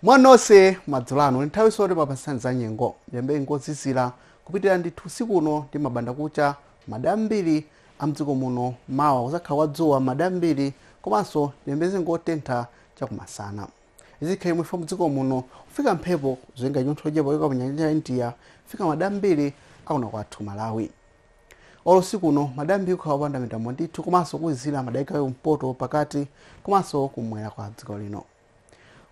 Mwanonse madzulano nthawi soti mapasani za nyengo yambe ngozizira kupitira ndithu usiku uno ndi mabanda kucha mada ambiri amdziko muno mawa kuzakhala wadzuwa mada ambiri komanso yambeze ngotentha chakumasana. Izikhala imwe mdziko muno kufika mphepo zoyenga nyontho jepo yoka kunyanja ya India fika mada ambiri akuna kwathu Malawi. Olo usiku uno mada ambiri kukhala wopanda mitambo ndithu komanso kuzira madaika yompoto pakati komanso kumwera kwa dziko lino.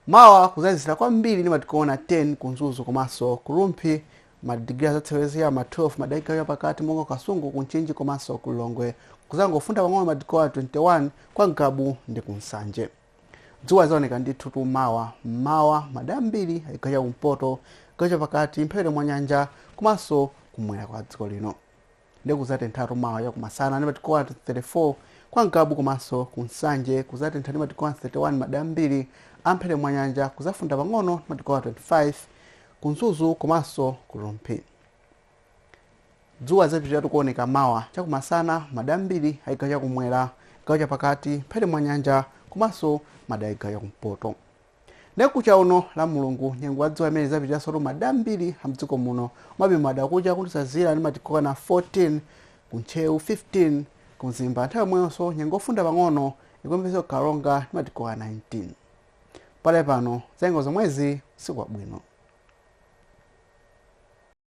Mawa kuzazira kwambiri ni matikuona 10 kunzuzu komanso kulumphi madigiri zatsewerezi ya 12 madaika ya pakati mongo kasungu kunchinji komanso kulongwe kuzangofunda pang'ono madikoa 21 kwa Ngabu ndi kunsanje. Dzuwa zaoneka ndithu tu mawa mada ambiri ayikaya kumpoto gacha pakati mphere mwa nyanja komanso kumwera kwa dziko lino. Ndikuzatenthatu mawa ya kumasana ni matikoa 34 kwa Ngabu komanso kunsanje kuzatentha ni matikoa 31 mada ambiri amphere mwa nyanja kuzafunda pang'ono matikoa 25 kunzuzu komanso kulumphi. Dzuwa zapitatu kuoneka mawa chakumasana mada ambiri ayikaya kumwera gacha pakati mphere mwa nyanja komanso madaika ya kumpoto. Nekucha uno la Mulungu nyengo ya dzuwa imene zapitira soto mada ambiri amdziko muno mabimo madakucha kutisazira ni matikoa na 14 kunchewu 15 kunzimba nthawi mweyonso nyengo ofunda pang'ono ikwembezo kalonga ni matikoa 19. Pale pano zengo zomwezi siku wabwino.